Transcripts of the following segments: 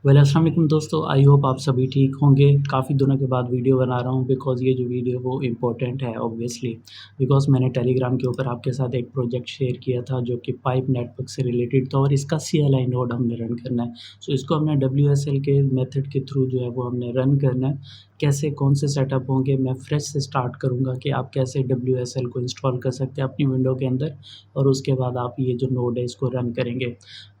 अस्सलाम वालेकुम दोस्तों, आई होप आप सभी ठीक होंगे। काफ़ी दिनों के बाद वीडियो बना रहा हूँ बिकॉज़ ये जो वीडियो वो इम्पोर्टेंट है ऑब्वियसली बिकॉज़ मैंने टेलीग्राम के ऊपर आपके साथ एक प्रोजेक्ट शेयर किया था जो कि पाइप नेटवर्क से रिलेटेड था और इसका CLI नोड हमने रन करना है। सो इसको हमने WSL के मेथड के थ्रू जो है वो हमने रन करना है। कैसे कौन से सेटअप होंगे मैं फ्रेश से स्टार्ट करूँगा कि आप कैसे WSL को इंस्टॉल कर सकते हैं अपनी विंडो के अंदर और उसके बाद आप ये जो नोड है इसको रन करेंगे।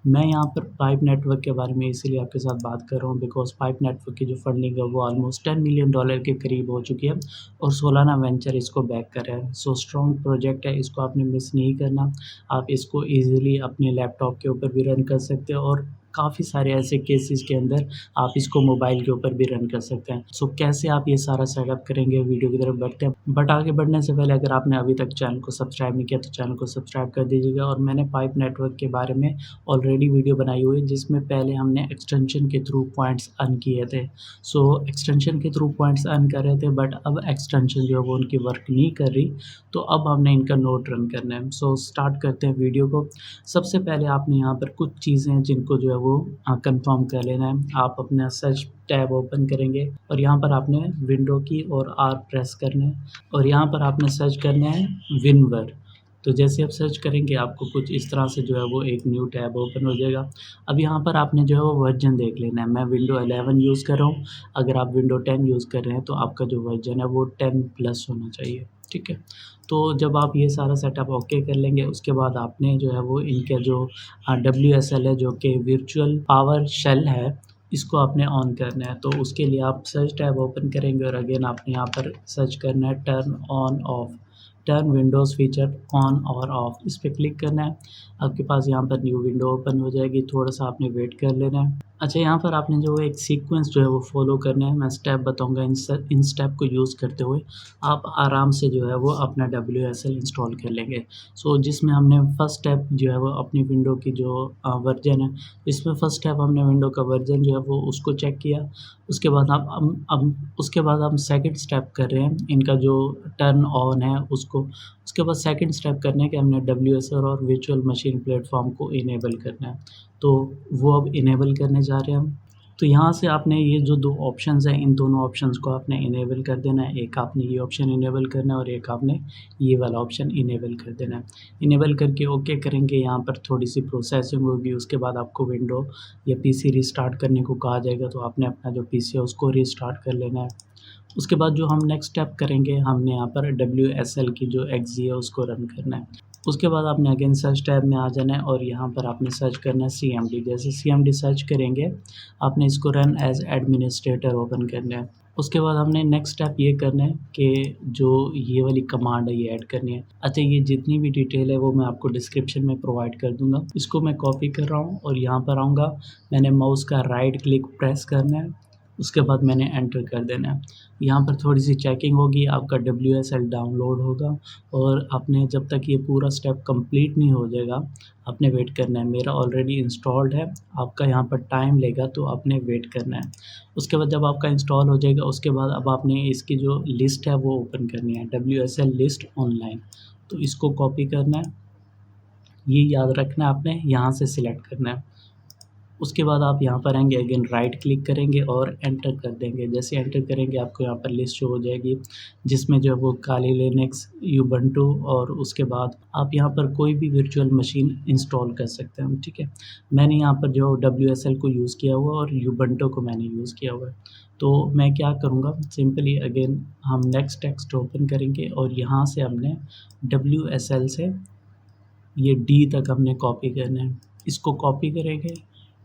मैं यहाँ पर पाइप नेटवर्क के बारे में इसीलिए आपके साथ बात कर रहा हूँ बिकॉज़ पाइप नेटवर्क की जो फंडिंग है वो ऑलमोस्ट $10 मिलियन के करीब हो चुकी है और सोलाना वेंचर इसको बैक कर रहा है। सो स्ट्रॉन्ग प्रोजेक्ट है, इसको आपने मिस नहीं करना। आप इसको ईज़िली अपने लैपटॉप के ऊपर भी रन कर सकते हो और काफ़ी सारे ऐसे केसेस के अंदर आप इसको मोबाइल के ऊपर भी रन कर सकते हैं। सो कैसे आप ये सारा सेटअप करेंगे, वीडियो की तरफ बढ़ते हैं। बट आगे बढ़ने से पहले अगर आपने अभी तक चैनल को सब्सक्राइब नहीं किया तो चैनल को सब्सक्राइब कर दीजिएगा और मैंने पाइप नेटवर्क के बारे में ऑलरेडी वीडियो बनाई हुई है जिसमें पहले हमने एक्सटेंशन के थ्रू पॉइंट्स अर्न किए थे। सो एक्सटेंशन के थ्रू पॉइंट्स अर्न कर रहे थे बट अब एक्सटेंशन जो है वो उनकी वर्क नहीं कर रही, तो अब हमने इनका नोड रन करना है। सो स्टार्ट करते हैं वीडियो को। सबसे पहले आपने यहाँ पर कुछ चीज़ें हैं जिनको जो है वो कंफर्म कर लेना है। आप अपना सर्च टैब ओपन करेंगे और यहाँ पर आपने विंडो की और R प्रेस करना है और यहाँ पर आपने सर्च करना है विनवर। तो जैसे आप सर्च करेंगे आपको कुछ इस तरह से जो है वो एक न्यू टैब ओपन हो जाएगा। अब यहाँ पर आपने जो है वो वर्जन देख लेना है। मैं विंडो 11 यूज़ कर रहा हूँ, अगर आप विंडो 10 यूज़ कर रहे हैं तो आपका जो वर्जन है वो 10 प्लस होना चाहिए, ठीक है। तो जब आप ये सारा सेटअप ओके कर लेंगे उसके बाद आपने जो है वो इनका जो WSL है जो कि वर्चुअल पावर शेल है, इसको आपने ऑन करना है। तो उसके लिए आप सर्च टैब ओपन करेंगे और अगेन आपने यहाँ पर सर्च करना है turn on off, turn Windows feature on और ऑफ, इस पे क्लिक करना है। आपके पास यहाँ पर न्यू विंडो ओपन हो जाएगी, थोड़ा-सा आपने वेट कर लेना है। अच्छा, यहाँ पर आपने जो एक सीक्वेंस जो है वो फ़ॉलो करना है, मैं स्टेप बताऊँगा। इन स्टेप को यूज़ करते हुए आप आराम से जो है वो अपना WSL इंस्टॉल कर लेंगे। सो जिसमें हमने फर्स्ट स्टेप जो है वो अपनी विंडो की जो वर्जन है, इसमें फर्स्ट स्टेप हमने विंडो का वर्जन जो है वो उसको चेक किया। उसके बाद अब उसके बाद हम सेकंड स्टेप कर रहे हैं इनका जो टर्न ऑन है उसको। उसके बाद सेकंड स्टेप करना है कि हमने WSL और वर्चुअल मशीन प्लेटफ़ॉर्म को इनेबल करना है। तो वो अब इनेबल करने जा रहे हैं हम। तो यहाँ से आपने ये जो 2 ऑप्शंस हैं, इन दोनों ऑप्शंस को आपने इनेबल कर देना है। एक आपने ये ऑप्शन इनेबल करना है और एक आपने ये वाला ऑप्शन इनेबल कर देना है। इनेबल करके ओके करेंगे, यहाँ पर थोड़ी-सी प्रोसेसिंग होगी, उसके बाद आपको विंडो या पीसी रिस्टार्ट करने को कहा जाएगा, तो आपने अपना जो पीसी है उसको रिस्टार्ट कर लेना है। उसके बाद जो हम नेक्स्ट स्टेप करेंगे, हमने यहाँ पर WSL की जो एक्सी है उसको रन करना है। उसके बाद आपने अगेन सर्च टैब में आ जाना है और यहाँ पर आपने सर्च करना है CMD। जैसे CMD सर्च करेंगे, आपने इसको रन एज़ एडमिनिस्ट्रेटर ओपन करना है। उसके बाद हमने नेक्स्ट स्टेप ये करना है कि जो ये वाली कमांड है ये ऐड करनी है। अच्छा, ये जितनी भी डिटेल है वो मैं आपको डिस्क्रिप्शन में प्रोवाइड कर दूँगा। इसको मैं कॉपी कर रहा हूँ और यहाँ पर आऊँगा, मैंने माउस का राइट क्लिक प्रेस करना है, उसके बाद मैंने एंटर कर देना है। यहाँ पर थोड़ी-सी चेकिंग होगी, आपका WSL डाउनलोड होगा और आपने जब तक ये पूरा स्टेप कंप्लीट नहीं हो जाएगा, आपने वेट करना है। मेरा ऑलरेडी इंस्टॉल्ड है, आपका यहाँ पर टाइम लेगा तो आपने वेट करना है। उसके बाद जब आपका इंस्टॉल हो जाएगा उसके बाद अब आपने इसकी जो लिस्ट है वो ओपन करनी है, WSL लिस्ट ऑनलाइन। तो इसको कॉपी करना है, ये याद रखना है आपने, यहाँ से सिलेक्ट करना है। उसके बाद आप यहाँ पर आएँगे, अगेन राइट क्लिक करेंगे और एंटर कर देंगे। जैसे एंटर करेंगे आपको यहाँ पर लिस्ट शो हो जाएगी जिसमें जो है वो काली लिनक्स, यूबंटू और उसके बाद आप यहाँ पर कोई भी वर्चुअल मशीन इंस्टॉल कर सकते हैं, ठीक है। मैंने यहाँ पर जो WSL को यूज़ किया हुआ है और यूबंटू को मैंने यूज़ किया हुआ है। तो मैं क्या करूँगा, सिंपली अगेन हम नेक्स्ट टेक्स्ट ओपन करेंगे और यहाँ से हमने WSL से ये D तक हमने कॉपी करना है। इसको कॉपी करेंगे,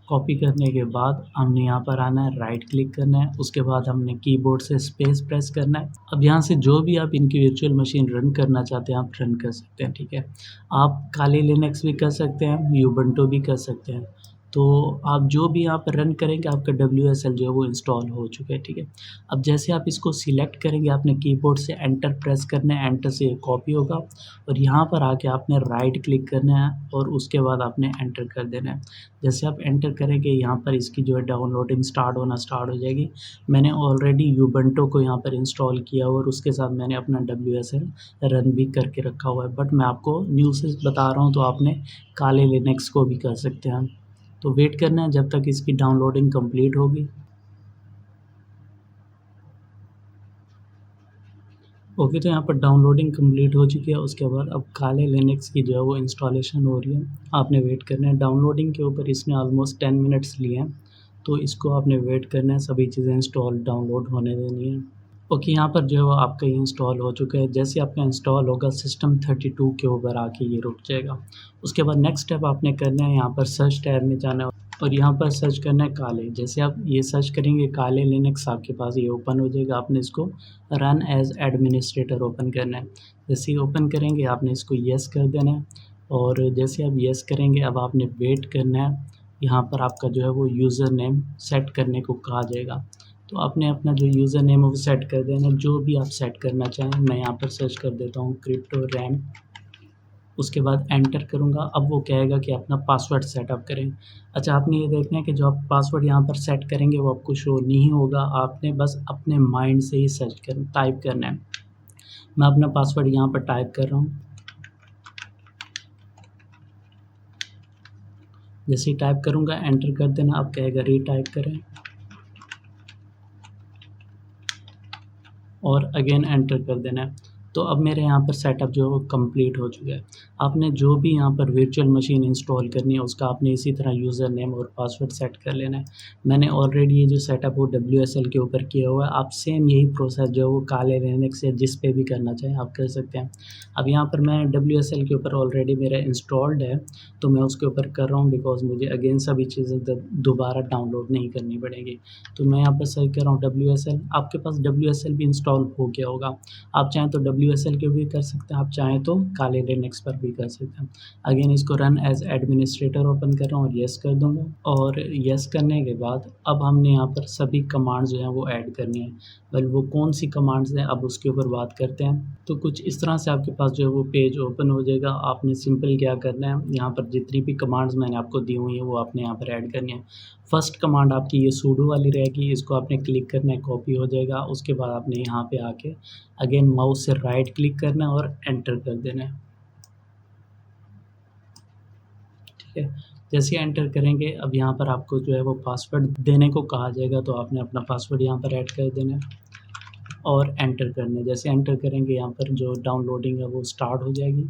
कॉपी करने के बाद हमने यहाँ पर आना है, राइट क्लिक करना है, उसके बाद हमने कीबोर्ड से स्पेस प्रेस करना है। अब यहाँ से जो भी आप इनकी वर्चुअल मशीन रन करना चाहते हैं आप रन कर सकते हैं, ठीक है। आप काली लिनक्स भी कर सकते हैं, यूबंटू भी कर सकते हैं। तो आप जो भी यहाँ पर रन करेंगे आपका WSL जो है वो इंस्टॉल हो चुका है, ठीक है। अब जैसे आप इसको सिलेक्ट करेंगे आपने कीबोर्ड से एंटर प्रेस करना है, एंटर से ये कॉपी होगा और यहाँ पर आके आपने राइट क्लिक करना है और उसके बाद आपने एंटर कर देना है। जैसे आप एंटर करेंगे यहाँ पर इसकी जो है डाउनलोडिंग स्टार्ट होना स्टार्ट हो जाएगी। मैंने ऑलरेडी यूबंटू को यहाँ पर इंस्टॉल किया हुआ और उसके साथ मैंने अपना WSL रन भी करके रखा हुआ है, बट मैं आपको न्यू से बता रहा हूँ तो आपने काले लिनक्स को भी कर सकते हैं। तो वेट करना है जब तक इसकी डाउनलोडिंग कंप्लीट होगी। ओके, तो यहाँ पर डाउनलोडिंग कंप्लीट हो चुकी है। उसके बाद अब काले लिनक्स की जो है वो इंस्टॉलेशन हो रही है। आपने वेट करना है। डाउनलोडिंग के ऊपर इसने ऑलमोस्ट 10 मिनट्स लिए हैं, तो इसको आपने वेट करना है, सभी चीज़ें इंस्टॉल डाउनलोड होने देनी है। ओके, यहाँ पर जो है वो आपका ये इंस्टॉल हो चुका है। जैसे आपका इंस्टॉल होगा सिस्टम 32 के ऊपर आके ये रुक जाएगा। उसके बाद नेक्स्ट स्टेप आपने करना है, यहाँ पर सर्च टैब में जाना है और यहाँ पर सर्च करना है काले। जैसे आप ये सर्च करेंगे काले लिनक्स, आपके पास ये ओपन हो जाएगा। आपने इसको रन एज एडमिनिस्ट्रेटर ओपन करना है। जैसे ही ओपन करेंगे आपने इसको येस कर देना है और जैसे आप येस करेंगे अब आपने वेट करना है। यहाँ पर आपका जो है वो यूज़र नेम सेट करने को कहा जाएगा, तो आपने अपना जो यूज़र नेम है वो सेट कर देना, जो भी आप सेट करना चाहें। मैं यहाँ पर सर्च कर देता हूँ क्रिप्टो रैम। उसके बाद एंटर करूँगा। अब वो कहेगा कि अपना पासवर्ड सेटअप करें। अच्छा, आपने ये देखना है कि जो आप पासवर्ड यहाँ पर सेट करेंगे वो आपको शो नहीं होगा। आपने बस अपने माइंड से ही सर्च कर टाइप करना है। मैं अपना पासवर्ड यहाँ पर टाइप कर रहा हूँ। जैसे ही टाइप करूँगा एंटर कर देना। अब कहेगा रीटाइप करें और अगेन एंटर कर देना है। तो अब मेरे यहाँ पर सेटअप जो है वो कंप्लीट हो चुका है। आपने जो भी यहाँ पर वर्चुअल मशीन इंस्टॉल करनी है उसका आपने इसी तरह यूज़र नेम और पासवर्ड सेट कर लेना है। मैंने ऑलरेडी ये जो सेटअप वो WSL के ऊपर किया हुआ है। आप सेम यही प्रोसेस जो है वो काले लिनक्स या जिस पे भी करना चाहें आप कर सकते हैं। अब यहाँ पर मैं WSL के ऊपर ऑलरेडी मेरा इंस्टॉल्ड है, तो मैं उसके ऊपर कर रहा हूँ बिकॉज़ मुझे अगेन सभी चीज़ें दोबारा डाउनलोड नहीं करनी पड़ेंगी। तो मैं यहाँ पर सर्च कर रहा हूँ WSL। आपके पास WSL भी इंस्टॉल हो गया होगा। आप चाहें तो WSL के भी कर सकते हैं, आप चाहें तो काले लिनक्स पर भी कर सकते हैं। अगेन इसको रन एज एडमिनिस्ट्रेटर ओपन कर रहा हूँ और येस कर दूँगा। और येस करने के बाद अब हमने यहाँ पर सभी कमांड्स जो हैं वो ऐड करनी है। वेल, वो कौन सी कमांड्स हैं अब उसके ऊपर बात करते हैं। तो कुछ इस तरह से आपके पास जो है वो पेज ओपन हो जाएगा। आपने सिंपल क्या करना है, यहाँ पर जितनी भी कमांड्स मैंने आपको दी हुई हैं वो आपने यहाँ पर ऐड करनी है। फर्स्ट कमांड आपकी ये सूडो वाली रहेगी, इसको आपने क्लिक करना है, कॉपी हो जाएगा। उसके बाद आपने यहाँ पे आके अगेन माउस से राइट क्लिक करना है और एंटर कर देना है। ठीक है, जैसे ही एंटर करेंगे अब यहाँ पर आपको जो है वो पासवर्ड देने को कहा जाएगा, तो आपने अपना पासवर्ड यहाँ पर ऐड कर देना है और एंटर करना है। जैसे एंटर करेंगे यहाँ पर जो डाउनलोडिंग है वो स्टार्ट हो जाएगी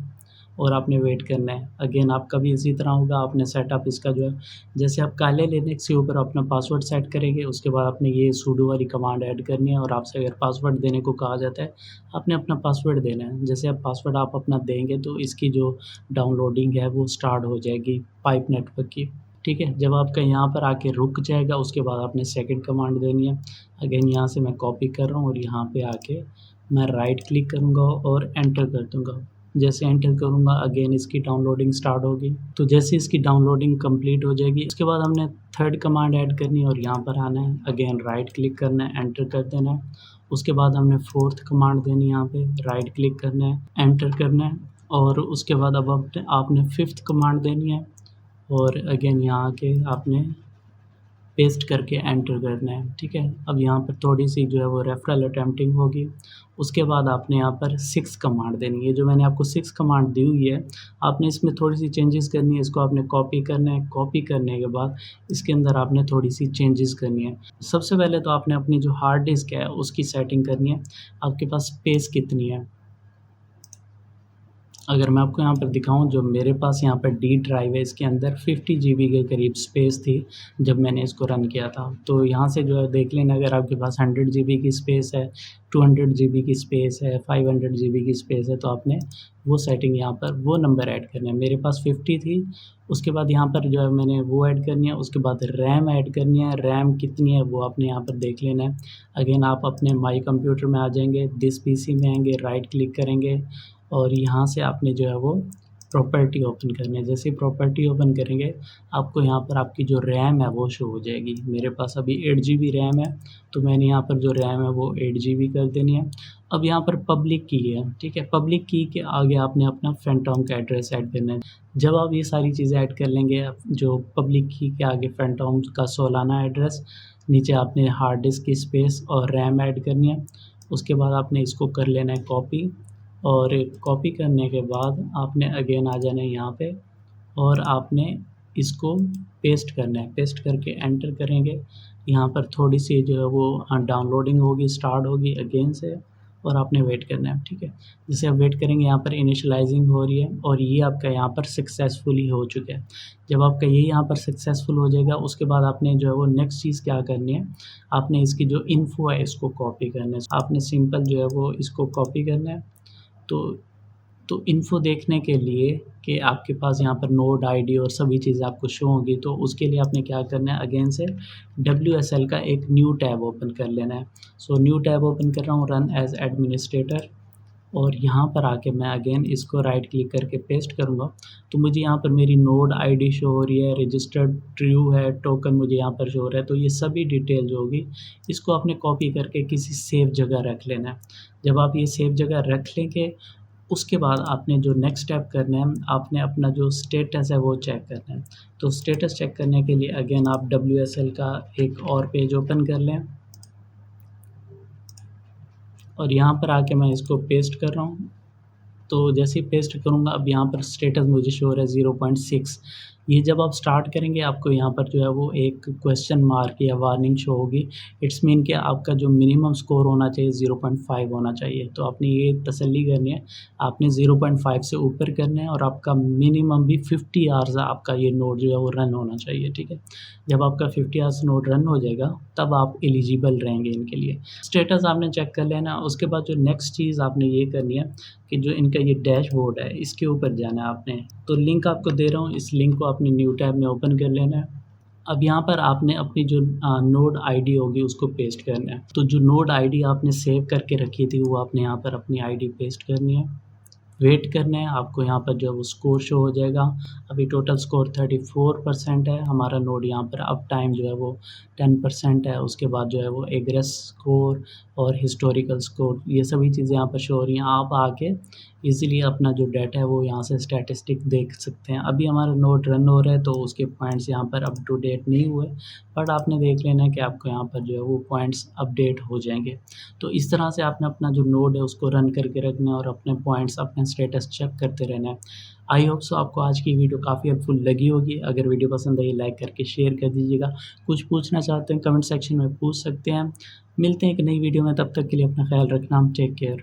और आपने वेट करना है। अगेन आपका भी इसी तरह होगा। आपने सेटअप इसका जो है, जैसे आप काले लिनक्स के ऊपर अपना पासवर्ड सेट करेंगे उसके बाद आपने ये सूडो वाली कमांड ऐड करनी है और आपसे अगर पासवर्ड देने को कहा जाता है आपने अपना पासवर्ड देना है। जैसे आप पासवर्ड आप अपना देंगे तो इसकी जो डाउनलोडिंग है वो स्टार्ट हो जाएगी पाइप नेटवर्क की। ठीक है, जब आपका यहाँ पर आके रुक जाएगा उसके बाद आपने सेकंड कमांड देनी है। अगेन यहाँ से मैं कॉपी कर रहा हूँ और यहाँ पे आके मैं राइट क्लिक करूँगा और एंटर कर दूँगा। जैसे एंटर करूँगा अगेन इसकी डाउनलोडिंग स्टार्ट होगी। तो जैसे इसकी डाउनलोडिंग कंप्लीट हो जाएगी उसके बाद हमने थर्ड कमांड ऐड करनी है और यहाँ पर आना है। अगेन राइट क्लिक करना है, एंटर कर देना है। उसके बाद हमने फोर्थ कमांड देनी है, यहाँ पे राइट क्लिक करना है, एंटर करना है और उसके बाद अब आपने फिफ्थ कमांड देनी है और अगेन यहाँ आके आपने पेस्ट करके एंटर करना है। ठीक है, अब यहाँ पर थोड़ी सी जो है वो रेफरल अटेम्प्टिंग होगी। उसके बाद आपने यहाँ पर 6 कमांड देनी है। जो मैंने आपको 6 कमांड दी हुई है आपने इसमें थोड़ी सी चेंजेस करनी है। इसको आपने कॉपी करना है। कॉपी करने के बाद इसके अंदर आपने थोड़ी सी चेंजेस करनी है। सबसे पहले तो आपने अपनी जो हार्ड डिस्क है उसकी सेटिंग करनी है। आपके पास स्पेस कितनी है, अगर मैं आपको यहाँ पर दिखाऊँ, जो मेरे पास यहाँ पर डी ड्राइव है इसके अंदर 50 GB के करीब स्पेस थी जब मैंने इसको रन किया था। तो यहाँ से जो है देख लेना, अगर आपके पास 100 GB की स्पेस है, 200 GB की स्पेस है, 500 GB की स्पेस है, तो आपने वो सेटिंग यहाँ पर वो नंबर ऐड करना है। मेरे पास 50 थी। उसके बाद यहाँ पर जो है मैंने वो ऐड करनी है। उसके बाद रैम ऐड करनी है। रैम कितनी है वो आपने यहाँ पर देख लेना है। अगेन आप अपने माई कंप्यूटर में आ जाएंगे, दिस PC में आएंगे, राइट क्लिक करेंगे और यहाँ से आपने जो है वो प्रॉपर्टी ओपन करनी है। जैसे ही प्रॉपर्टी ओपन करेंगे आपको यहाँ पर आपकी जो रैम है वो शो हो जाएगी। मेरे पास अभी 8 GB रैम है, तो मैंने यहाँ पर जो रैम है वो 8 GB कर देनी है। अब यहाँ पर पब्लिक की है, ठीक है, पब्लिक की के आगे आपने अपना फैंटम का एड्रेस ऐड करना है। जब आप ये सारी चीज़ें ऐड कर लेंगे, जो पब्लिक की के आगे फैंटम का सालाना एड्रेस, नीचे आपने हार्ड डिस्क की स्पेस और रैम ऐड करनी है। उसके बाद आपने इसको कर लेना है कॉपी और कॉपी करने के बाद आपने अगेन आ जाना है यहाँ पे और आपने इसको पेस्ट करना है। पेस्ट करके एंटर करेंगे, यहाँ पर थोड़ी-सी जो है वो डाउनलोडिंग होगी, स्टार्ट होगी अगेन से और आपने वेट करना है, ठीक है। जैसे आप वेट करेंगे यहाँ पर इनिशियलाइज़िंग हो रही है और ये आपका यहाँ पर सक्सेसफुली हो चुका है। जब आपका ये यहाँ पर सक्सेसफुल हो जाएगा उसके बाद आपने जो है वो नेक्स्ट चीज़ क्या करनी है, आपने इसकी जो इन्फो है इसको कॉपी करना है। आपने सिंपल जो है वो इसको कॉपी करना है। तो इन्फो देखने के लिए कि आपके पास यहाँ पर नोड आईडी और सभी चीज़ें आपको शो होंगी, तो उसके लिए आपने क्या करना है, अगेन से WSL का एक न्यू टैब ओपन कर लेना है। सो न्यू टैब ओपन कर रहा हूँ, रन एज़ एडमिनिस्ट्रेटर, और यहाँ पर आके मैं अगेन इसको राइट क्लिक करके पेस्ट करूँगा। तो मुझे यहाँ पर मेरी नोड आईडी शो हो रही है, रजिस्टर्ड ट्रू है, टोकन मुझे यहाँ पर शो हो रहा है। तो ये सभी डिटेल जो होगी इसको आपने कॉपी करके किसी सेफ जगह रख लेना है। जब आप ये सेफ जगह रख लेंगे उसके बाद आपने जो नेक्स्ट स्टेप करना है, आपने अपना जो स्टेटस है वो चेक करना है। तो स्टेटस चेक करने के लिए अगेन आप WSL का एक और पेज ओपन कर लें और यहाँ पर आके मैं इसको पेस्ट कर रहा हूँ। तो जैसे ही पेस्ट करूँगा अब यहाँ पर स्टेटस मुझे शो हो रहा है 0.6। ये जब आप स्टार्ट करेंगे आपको यहाँ पर जो है वो एक क्वेश्चन मार्क या वार्निंग शो होगी। इट्स मीन कि आपका जो मिनिमम स्कोर होना चाहिए 0.5 होना चाहिए। तो आपने ये तसल्ली करनी है, आपने 0.5 से ऊपर करना है और आपका मिनिमम भी 50 आवर्स आपका ये नोड जो है वो रन होना चाहिए, ठीक है। जब आपका 50 आवर्स नोड रन हो जाएगा तब आप एलिजिबल रहेंगे इनके लिए। स्टेटस आपने चेक कर लेना। उसके बाद जो नेक्स्ट चीज़ आपने ये करनी है कि जो इनका ये डैशबोर्ड है इसके ऊपर जाना है आपने। तो लिंक आपको दे रहा हूँ, इस लिंक को आपने न्यू टैब में ओपन कर लेना है। अब यहाँ पर आपने अपनी जो नोड आईडी होगी उसको पेस्ट करना है। तो जो नोड आईडी आपने सेव करके रखी थी वो आपने यहाँ पर अपनी आईडी पेस्ट करनी है। वेट करना है, आपको यहाँ पर जो है वो स्कोर शो हो जाएगा। अभी टोटल स्कोर 34% है, हमारा नोड यहाँ पर अप टाइम जो है वो 10% है। उसके बाद जो है वो एग्रेस स्कोर और हिस्टोरिकल स्कोर ये सभी चीज़ें यहाँ पर शो हो रही हैं। आप आके ईज़िली अपना जो डाटा है वो यहाँ से स्टैटिस्टिक देख सकते हैं। अभी हमारा नोड रन हो रहा है तो उसके पॉइंट्स यहाँ पर अप टू डेट नहीं हुए, बट आपने देख लेना है कि आपको यहाँ पर जो है वो पॉइंट्स अपडेट हो जाएँगे। तो इस तरह से आपने अपना जो नोड है उसको रन करके रखना है और अपने पॉइंट्स, अपने स्टेटस चेक करते रहना है। आई होप सो आपको आज की वीडियो काफ़ी हेल्पफुल लगी होगी। अगर वीडियो पसंद आई लाइक करके शेयर कर दीजिएगा। कुछ पूछना चाहते हैं कमेंट सेक्शन में पूछ सकते हैं। मिलते हैं एक नई वीडियो में, तब तक के लिए अपना ख्याल रखना। Take care.